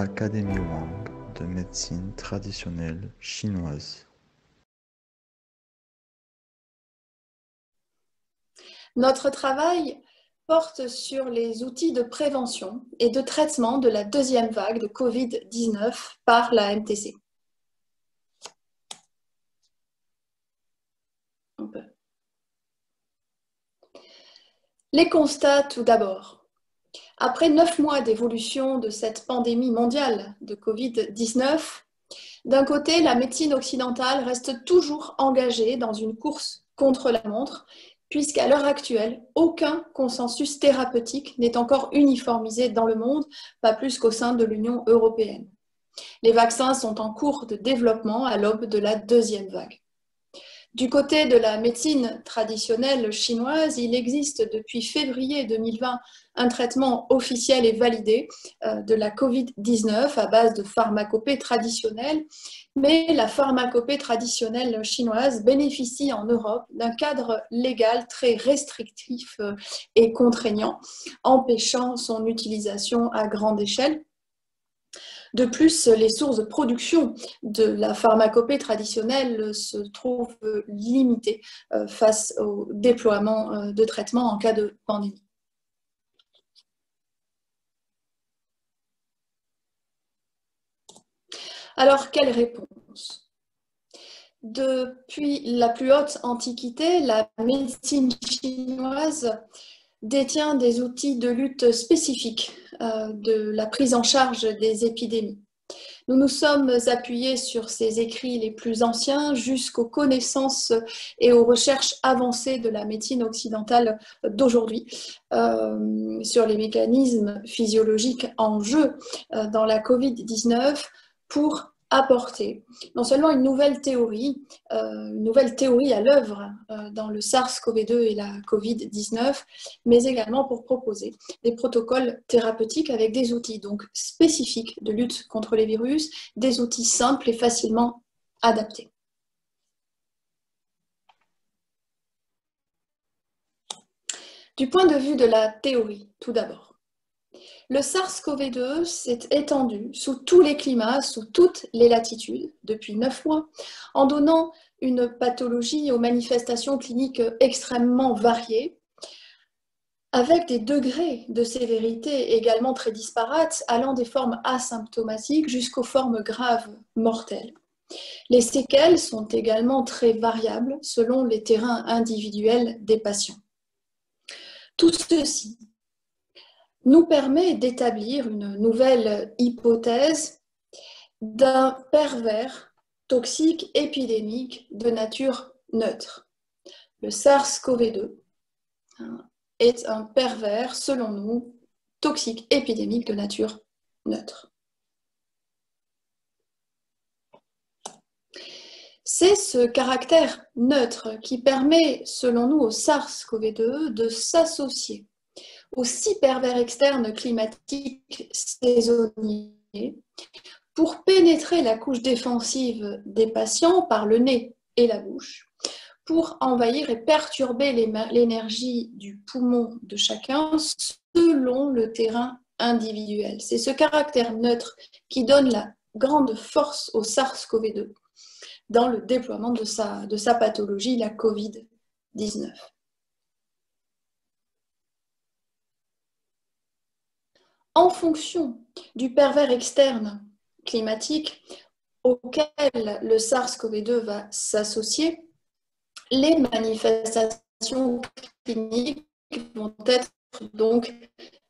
Académie Wang de médecine traditionnelle chinoise. Notre travail porte sur les outils de prévention et de traitement de la deuxième vague de Covid-19 par la MTC. Les constats tout d'abord. Après 9 mois d'évolution de cette pandémie mondiale de Covid-19, d'un côté, la médecine occidentale reste toujours engagée dans une course contre la montre, puisqu'à l'heure actuelle, aucun consensus thérapeutique n'est encore uniformisé dans le monde, pas plus qu'au sein de l'Union européenne. Les vaccins sont en cours de développement à l'aube de la deuxième vague. Du côté de la médecine traditionnelle chinoise, il existe depuis février 2020 un traitement officiel et validé de la Covid-19 à base de pharmacopée traditionnelle, mais la pharmacopée traditionnelle chinoise bénéficie en Europe d'un cadre légal très restrictif et contraignant, empêchant son utilisation à grande échelle. De plus, les sources de production de la pharmacopée traditionnelle se trouvent limitées face au déploiement de traitements en cas de pandémie. Alors, quelle réponse ? Depuis la plus haute antiquité, la médecine chinoise détient des outils de lutte spécifiques de la prise en charge des épidémies. Nous nous sommes appuyés sur ces écrits les plus anciens jusqu'aux connaissances et aux recherches avancées de la médecine occidentale d'aujourd'hui sur les mécanismes physiologiques en jeu dans la Covid-19 pour apporter non seulement une nouvelle théorie à l'œuvre dans le SARS-CoV-2 et la Covid-19, mais également pour proposer des protocoles thérapeutiques avec des outils donc spécifiques de lutte contre les virus, des outils simples et facilement adaptés. Du point de vue de la théorie, tout d'abord. Le SARS-CoV-2 s'est étendu sous tous les climats, sous toutes les latitudes, depuis 9 mois, en donnant une pathologie aux manifestations cliniques extrêmement variées, avec des degrés de sévérité également très disparates, allant des formes asymptomatiques jusqu'aux formes graves mortelles. Les séquelles sont également très variables selon les terrains individuels des patients. Tout ceci nous permet d'établir une nouvelle hypothèse d'un pervers toxique épidémique de nature neutre. Le SARS-CoV-2 est un pervers, selon nous, toxique épidémique de nature neutre. C'est ce caractère neutre qui permet, selon nous, au SARS-CoV-2 de s'associer aux 6 pervers externes climatiques saisonniers pour pénétrer la couche défensive des patients par le nez et la bouche, pour envahir et perturber l'énergie du poumon de chacun selon le terrain individuel. C'est ce caractère neutre qui donne la grande force au SARS-CoV-2 dans le déploiement de sa pathologie, la Covid-19. En fonction du pervers externe climatique auquel le SARS-CoV-2 va s'associer, les manifestations cliniques vont être donc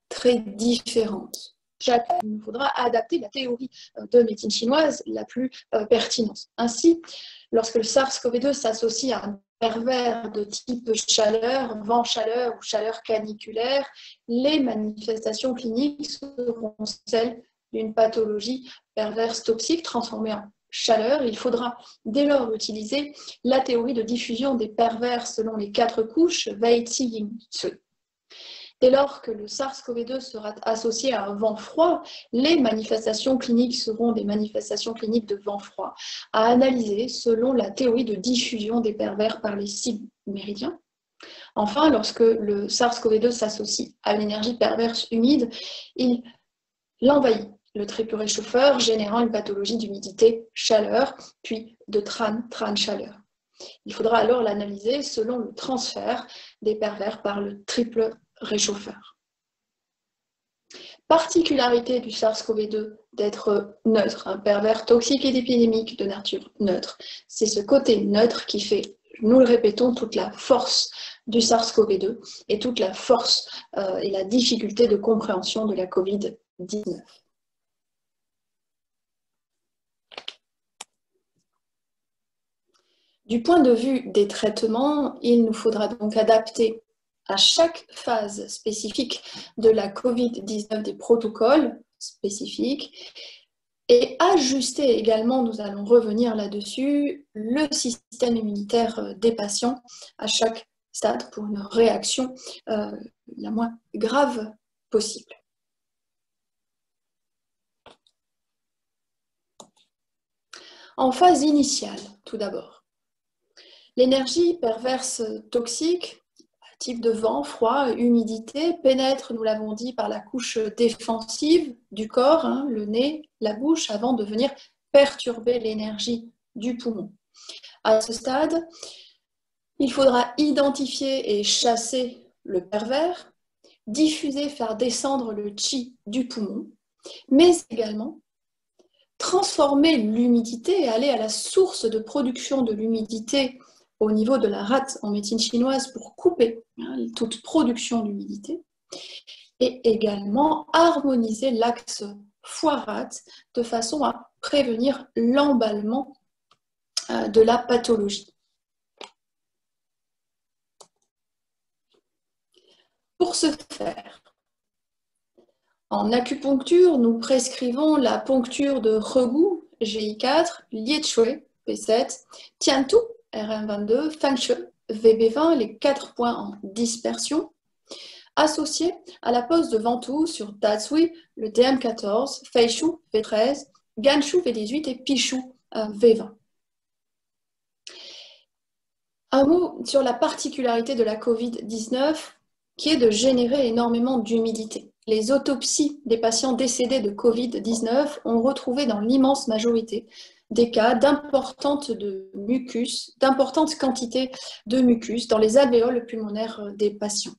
très différentes. Il nous faudra adapter la théorie de médecine chinoise la plus pertinente. Ainsi, lorsque le SARS-CoV-2 s'associe à un pervers de type chaleur, vent-chaleur ou chaleur caniculaire, les manifestations cliniques seront celles d'une pathologie perverse toxique transformée en chaleur. Il faudra dès lors utiliser la théorie de diffusion des pervers selon les 4 couches, Wei-Qi-Yin-Sui. Dès lors que le SARS-CoV-2 sera associé à un vent froid, les manifestations cliniques seront des manifestations cliniques de vent froid, à analyser selon la théorie de diffusion des pervers par les 6 méridiens. Enfin, lorsque le SARS-CoV-2 s'associe à l'énergie perverse humide, il l'envahit le triple réchauffeur générant une pathologie d'humidité-chaleur, puis de tran-chaleur. Il faudra alors l'analyser selon le transfert des pervers par le triple réchauffeur. Particularité du SARS-CoV-2 d'être neutre, un pervers toxique et épidémique de nature neutre. C'est ce côté neutre qui fait, nous le répétons, toute la force du SARS-CoV-2 et toute la force et la difficulté de compréhension de la COVID-19. Du point de vue des traitements, il nous faudra donc adapter à chaque phase spécifique de la COVID-19 des protocoles spécifiques et ajuster également, nous allons revenir là-dessus, le système immunitaire des patients à chaque stade pour une réaction la moins grave possible. En phase initiale, tout d'abord, l'énergie perverse toxique, type de vent, froid, humidité, pénètre, nous l'avons dit, par la couche défensive du corps, le nez, la bouche, avant de venir perturber l'énergie du poumon. À ce stade, il faudra identifier et chasser le pervers, diffuser, faire descendre le qi du poumon, mais également transformer l'humidité et aller à la source de production de l'humidité au niveau de la rate en médecine chinoise pour couper toute production d'humidité et également harmoniser l'axe foie-rate de façon à prévenir l'emballement de la pathologie. Pour ce faire, en acupuncture, nous prescrivons la poncture de Regu, GI4, Liechui, P7, Tiantu, RM22, Fengshui, VB20, les 4 points en dispersion, associés à la pose de ventouse sur Datsui, le DM14, Feishu, V13, Ganshu, V18 et Pishu, V20. Un mot sur la particularité de la COVID-19 qui est de générer énormément d'humidité. Les autopsies des patients décédés de COVID-19 ont retrouvé dans l'immense majorité des cas d'importantes quantités de mucus dans les alvéoles pulmonaires des patients.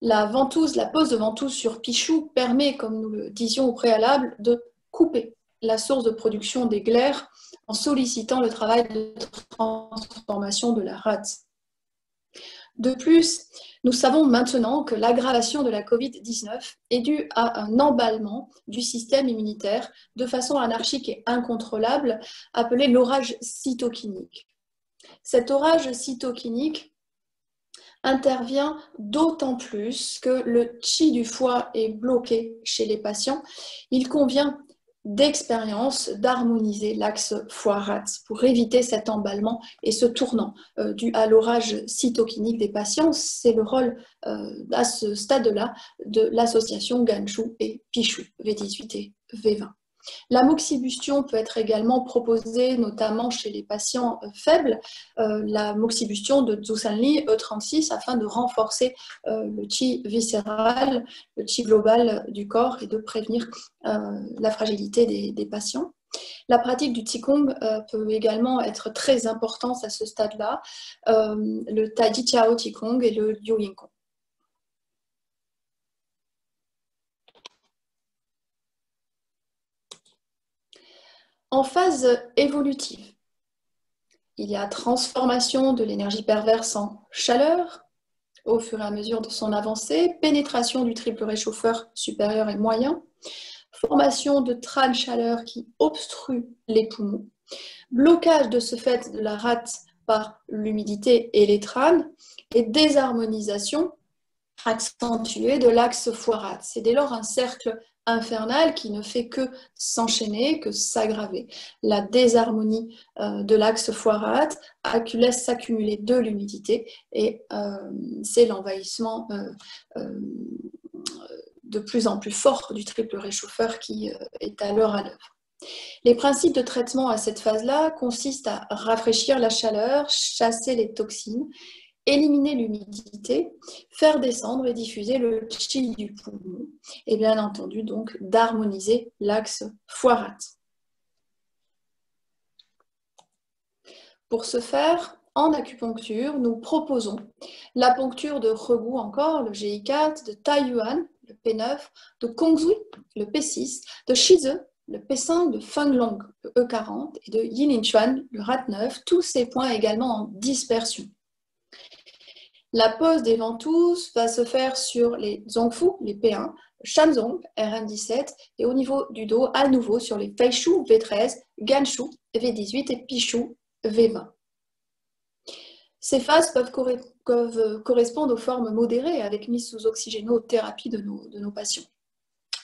La pose de ventouse sur Pishu permet, comme nous le disions au préalable, de couper la source de production des glaires en sollicitant le travail de transformation de la rate. De plus, nous savons maintenant que l'aggravation de la COVID-19 est due à un emballement du système immunitaire de façon anarchique et incontrôlable, appelé l'orage cytokinique. Cet orage cytokinique intervient d'autant plus que le qi du foie est bloqué chez les patients. Il convient d'expérience d'harmoniser l'axe foie-rate pour éviter cet emballement et ce tournant dû à l'orage cytokinique des patients. C'est le rôle à ce stade-là de l'association Ganshu et Pishu, V18 et V20. La moxibustion peut être également proposée, notamment chez les patients faibles, la moxibustion de Zhusanli E36 afin de renforcer le qi viscéral, le qi global du corps et de prévenir la fragilité des patients. La pratique du Qigong peut également être très importante à ce stade-là, le Taiji Chiao Qigong et le Yu Yin Kong. En phase évolutive, il y a transformation de l'énergie perverse en chaleur au fur et à mesure de son avancée, pénétration du triple réchauffeur supérieur et moyen, formation de tran-chaleur qui obstrue les poumons, blocage de ce fait de la rate par l'humidité et les tranes et désharmonisation accentuée de l'axe foie-rate. C'est dès lors un cercle infernal qui ne fait que s'enchaîner, que s'aggraver. La désharmonie de l'axe foie-rate laisse s'accumuler de l'humidité et c'est l'envahissement de plus en plus fort du triple réchauffeur qui est alors à l'œuvre. Les principes de traitement à cette phase-là consistent à rafraîchir la chaleur, chasser les toxines éliminer l'humidité, faire descendre et diffuser le qi du poumon, et bien entendu donc d'harmoniser l'axe foie-rate. Pour ce faire, en acupuncture, nous proposons la poncture de Regou encore, le GI4, de Taiyuan, le P9, de Kongzui, le P6, de Shize, le P5, de Fenglong, le E40, et de Yilinchuan, le RAT9, tous ces points également en dispersion. La pose des ventouses va se faire sur les Zongfu, les P1, Shanzong, RN17, et au niveau du dos, à nouveau sur les Feishu, V13, Ganshu, V18 et Pishu, V20. Ces phases peuvent correspondre aux formes modérées avec mise sous oxygénothérapie de nos patients.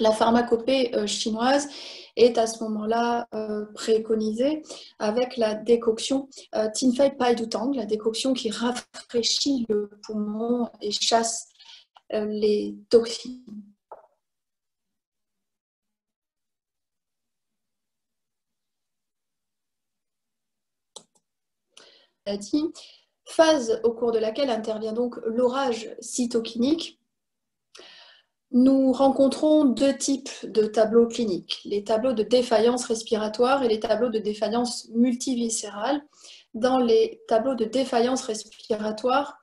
La pharmacopée chinoise est à ce moment-là préconisée avec la décoction Tinfei Pai Du Tang, la décoction qui rafraîchit le poumon et chasse les toxines. Phase au cours de laquelle intervient donc l'orage cytokinique. Nous rencontrons deux types de tableaux cliniques, les tableaux de défaillance respiratoire et les tableaux de défaillance multiviscérale. Dans les tableaux de défaillance respiratoire,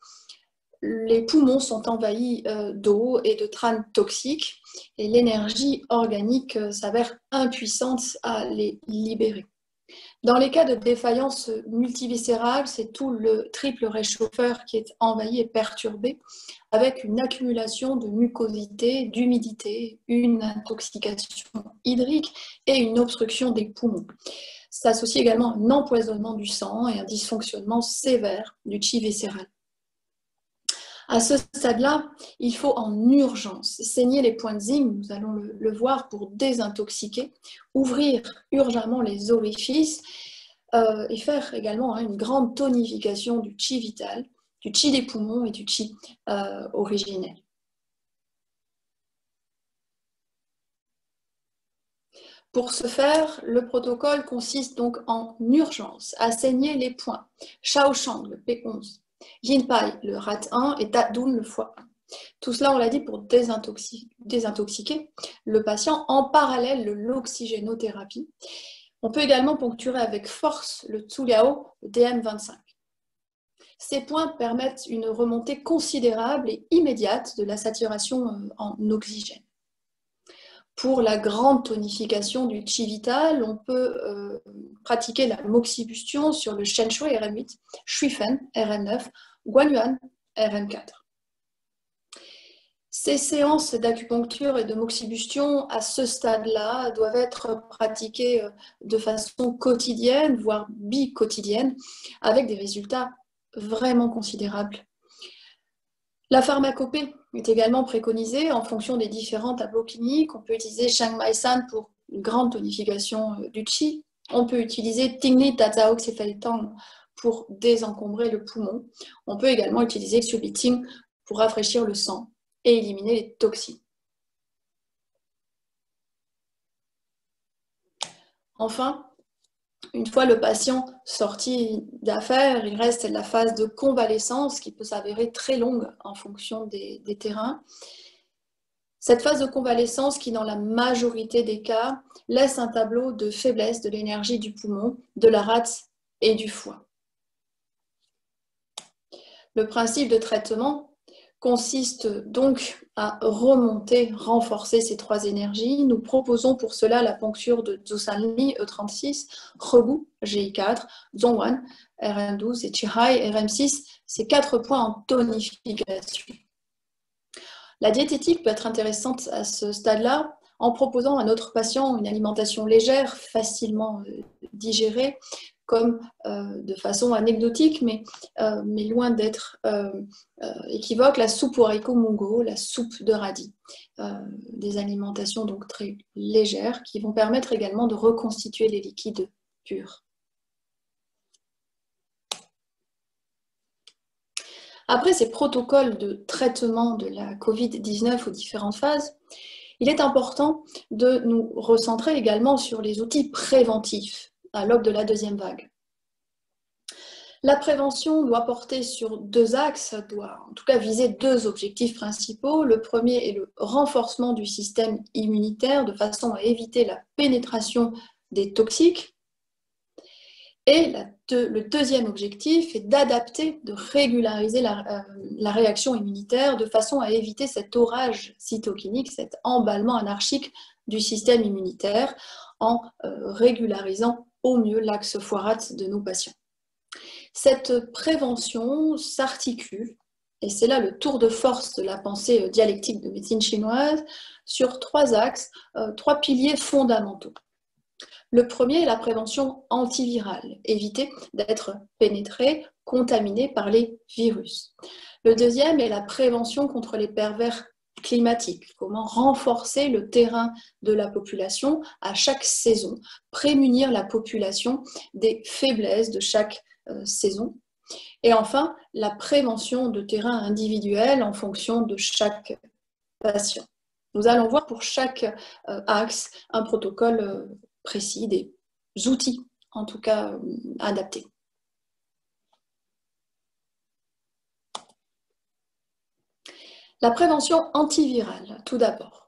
les poumons sont envahis d'eau et de tranes toxiques et l'énergie organique s'avère impuissante à les libérer. Dans les cas de défaillance multiviscérale, c'est tout le triple réchauffeur qui est envahi et perturbé, avec une accumulation de mucosité, d'humidité, une intoxication hydrique et une obstruction des poumons. S'associe également un empoisonnement du sang et un dysfonctionnement sévère du qi viscéral. À ce stade-là, il faut en urgence saigner les points de Zinc, nous allons le voir, pour désintoxiquer, ouvrir urgemment les orifices et faire également une grande tonification du qi vital, du qi des poumons et du qi originel. Pour ce faire, le protocole consiste donc en urgence à saigner les points Shaoshang, le P11, Yinpai, le RAT1 et Dadun, le foie 1. Tout cela, on l'a dit, pour désintoxiquer le patient en parallèle de l'oxygénothérapie. On peut également poncturer avec force le Tsuliao, le DM25. Ces points permettent une remontée considérable et immédiate de la saturation en oxygène. Pour la grande tonification du qi vital, on peut pratiquer la moxibustion sur le Shen Shui RM8, Shuifen RM9, Guanyuan RM4. Ces séances d'acupuncture et de moxibustion à ce stade-là doivent être pratiquées de façon quotidienne, voire bi-quotidienne, avec des résultats vraiment considérables. La pharmacopée est également préconisée en fonction des différents tableaux cliniques. On peut utiliser Chiang Mai San pour une grande tonification du qi. On peut utiliser Tingli Tazao Xifeitang pour désencombrer le poumon. On peut également utiliser Xubiting pour rafraîchir le sang et éliminer les toxines. Enfin, une fois le patient sorti d'affaires, il reste la phase de convalescence qui peut s'avérer très longue en fonction des terrains. Cette phase de convalescence qui, dans la majorité des cas, laisse un tableau de faiblesse de l'énergie du poumon, de la rate et du foie. Le principe de traitement consiste donc à remonter, renforcer ces trois énergies. Nous proposons pour cela la poncture de Zusanli E36, Regou GI4, Zhongwan RN12 et Chihai RM6, ces 4 points en tonification. La diététique peut être intéressante à ce stade-là en proposant à notre patient une alimentation légère, facilement digérée, comme de façon anecdotique, mais loin d'être équivoque, la soupe au haricot mungo, la soupe de radis. Des alimentations donc très légères qui vont permettre également de reconstituer les liquides purs. Après ces protocoles de traitement de la Covid-19 aux différentes phases, il est important de nous recentrer également sur les outils préventifs à l'aube de la deuxième vague. La prévention doit porter sur deux axes, doit en tout cas viser deux objectifs principaux. Le premier est le renforcement du système immunitaire de façon à éviter la pénétration des toxiques. Et le deuxième objectif est d'adapter, de régulariser la réaction immunitaire de façon à éviter cet orage cytokinique, cet emballement anarchique du système immunitaire en régularisant au mieux l'axe foie-rate de nos patients. Cette prévention s'articule, et c'est là le tour de force de la pensée dialectique de médecine chinoise, sur trois axes, trois piliers fondamentaux. Le premier est la prévention antivirale, éviter d'être pénétré, contaminé par les virus. Le deuxième est la prévention contre les pervers climatiques, comment renforcer le terrain de la population à chaque saison, prémunir la population des faiblesses de chaque saison. Et enfin, la prévention de terrain individuel en fonction de chaque patient. Nous allons voir pour chaque axe un protocole précis, des outils en tout cas adaptés. La prévention antivirale, tout d'abord.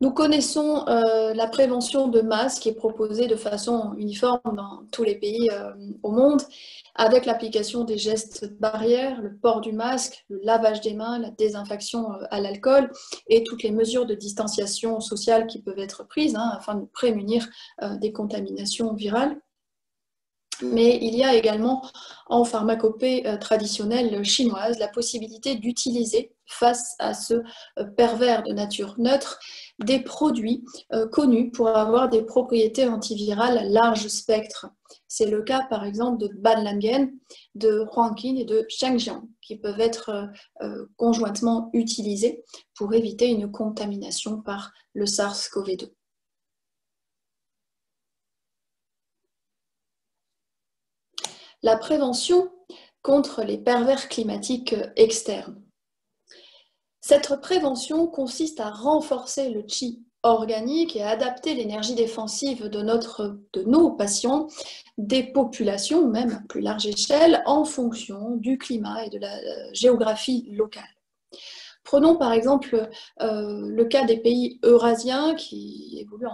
Nous connaissons la prévention de masse qui est proposée de façon uniforme dans tous les pays au monde, avec l'application des gestes barrières, le port du masque, le lavage des mains, la désinfection à l'alcool et toutes les mesures de distanciation sociale qui peuvent être prises afin de prémunir des contaminations virales. Mais il y a également en pharmacopée traditionnelle chinoise la possibilité d'utiliser face à ce pervers de nature neutre des produits connus pour avoir des propriétés antivirales à large spectre. C'est le cas par exemple de Banlangen, de Huangqin et de Shengjiang qui peuvent être conjointement utilisés pour éviter une contamination par le SARS-CoV-2. La prévention contre les pervers climatiques externes. Cette prévention consiste à renforcer le qi organique et à adapter l'énergie défensive de nos patients, des populations, même à plus large échelle, en fonction du climat et de la géographie locale. Prenons par exemple le cas des pays eurasiens qui évoluent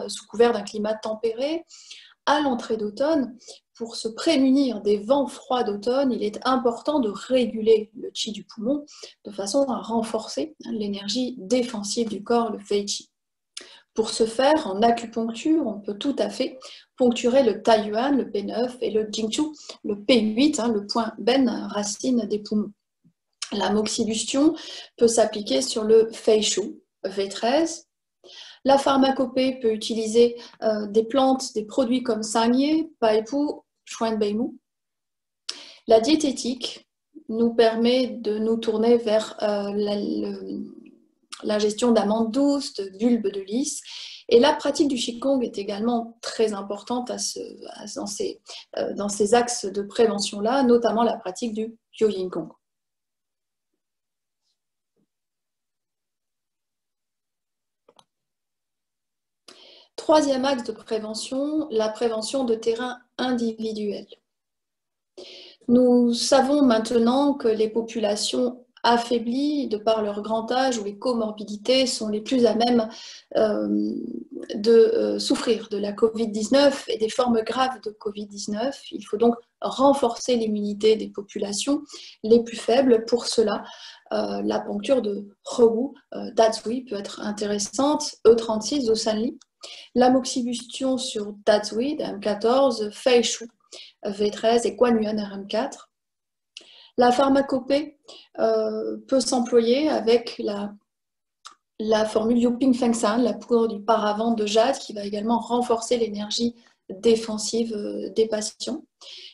sous couvert d'un climat tempéré. À l'entrée d'automne, pour se prémunir des vents froids d'automne, il est important de réguler le qi du poumon de façon à renforcer l'énergie défensive du corps, le fei qi. Pour ce faire, en acupuncture, on peut tout à fait poncturer le taiyuan, le P9, et le jingchu, le P8, le point ben, racine des poumons. La moxibustion peut s'appliquer sur le fei shu, V13. La pharmacopée peut utiliser des plantes, des produits comme sangye, paipu, xuanbeimu. La diététique nous permet de nous tourner vers l'ingestion d'amandes douces, de bulbes de lys. Et la pratique du Qigong est également très importante dans ces axes de prévention-là, notamment la pratique du Yin Gong. Troisième axe de prévention, la prévention de terrain individuel. Nous savons maintenant que les populations affaiblies de par leur grand âge ou les comorbidités sont les plus à même de souffrir de la Covid-19 et des formes graves de Covid-19. Il faut donc renforcer l'immunité des populations les plus faibles. Pour cela, la poncture de Hou, Dazui peut être intéressante, E36, Zosanli. La moxibustion sur Dazui, M14, Fei Shu, V13 et Guanyuan, RM4. La pharmacopée peut s'employer avec la formule Yuping Fengsan, la poudre du paravent de jade, qui va également renforcer l'énergie défensive des patients.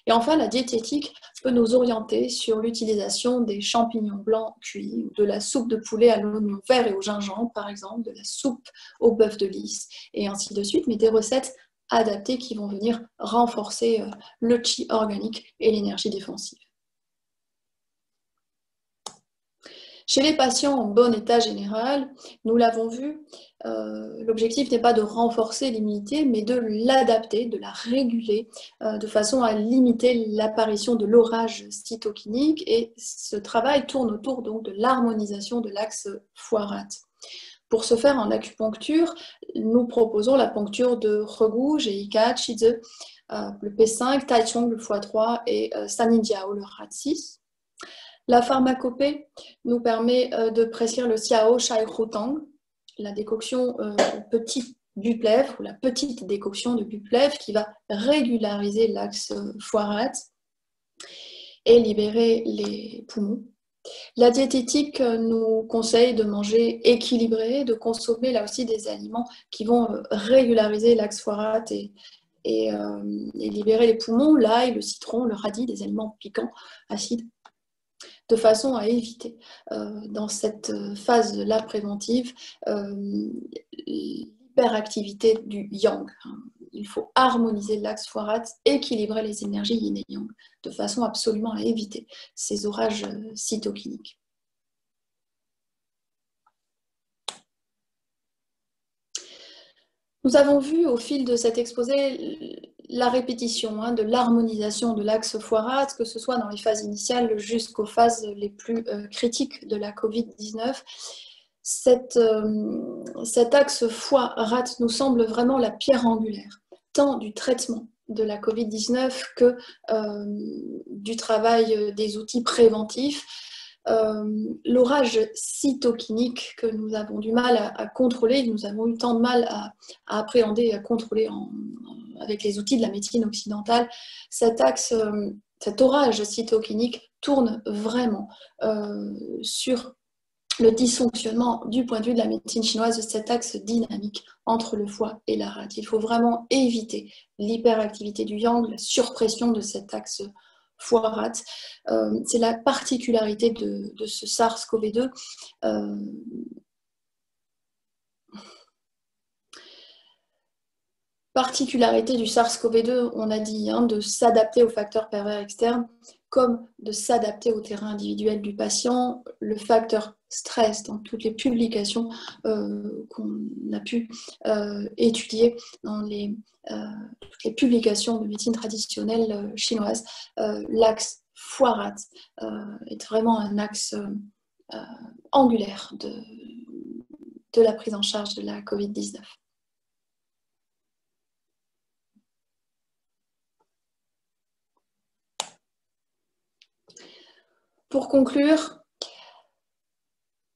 Et enfin, la diététique peut nous orienter sur l'utilisation des champignons blancs cuits, de la soupe de poulet à l'oignon vert et au gingembre, par exemple, de la soupe au bœuf de lys, et ainsi de suite, mais des recettes adaptées qui vont venir renforcer le qi organique et l'énergie défensive. Chez les patients en bon état général, nous l'avons vu, l'objectif n'est pas de renforcer l'immunité, mais de l'adapter, de la réguler, de façon à limiter l'apparition de l'orage cytokinique. Et ce travail tourne autour donc de l'harmonisation de l'axe foie-rate. Pour ce faire, en acupuncture, nous proposons la poncture de Regu, Geika, Shize, le P5, Taichung, le x3 et Saninjiao, le RAT6. La pharmacopée nous permet de prescrire le Xiao Shai Rutang, la décoction petit buplèvre ou la petite décoction de buplèvre qui va régulariser l'axe foie-rate et libérer les poumons. La diététique nous conseille de manger équilibré, de consommer là aussi des aliments qui vont régulariser l'axe foie-rate et libérer les poumons, l'ail, le citron, le radis, des aliments piquants, acides, de façon à éviter dans cette phase-là préventive l'hyperactivité du yang. Il faut harmoniser l'axe foie-rate, équilibrer les énergies yin et yang, de façon absolument à éviter ces orages cytokiniques. Nous avons vu au fil de cet exposé la répétition de l'harmonisation de l'axe foie-rate, que ce soit dans les phases initiales jusqu'aux phases les plus critiques de la Covid-19. Cet axe foie-rate nous semble vraiment la pierre angulaire, tant du traitement de la Covid-19 que du travail des outils préventifs. L'orage cytokinique que nous avons du mal à contrôler, nous avons eu tant de mal à appréhender et à contrôler avec les outils de la médecine occidentale, cet orage cytokinique tourne vraiment sur le dysfonctionnement du point de vue de la médecine chinoise de cet axe dynamique entre le foie et la rate. Il faut vraiment éviter l'hyperactivité du yang, la surpression de cet axe foie-rate. C'est la particularité de ce SARS-CoV-2. Particularité du SARS-CoV-2, on a dit, de s'adapter aux facteurs pervers externes comme de s'adapter au terrain individuel du patient. Le facteur stress dans toutes les publications qu'on a pu étudier dans toutes les publications de médecine traditionnelle chinoise, l'axe foie-rate est vraiment un axe angulaire de la prise en charge de la Covid-19. Pour conclure,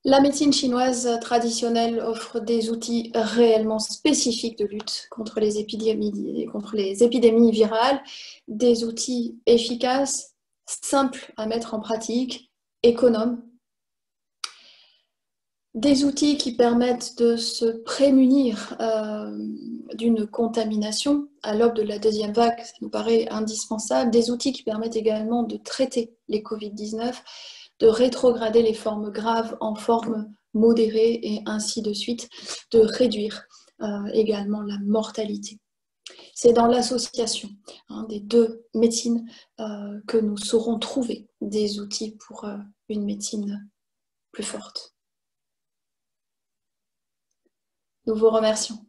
la médecine chinoise traditionnelle offre des outils réellement spécifiques de lutte contre les épidémies virales, des outils efficaces, simples à mettre en pratique, économes, des outils qui permettent de se prémunir d'une contamination à l'aube de la deuxième vague, ça nous paraît indispensable, des outils qui permettent également de traiter les Covid-19, de rétrograder les formes graves en formes modérées et ainsi de suite, de réduire également la mortalité. C'est dans l'association des deux médecines que nous saurons trouver des outils pour une médecine plus forte. Nous vous remercions.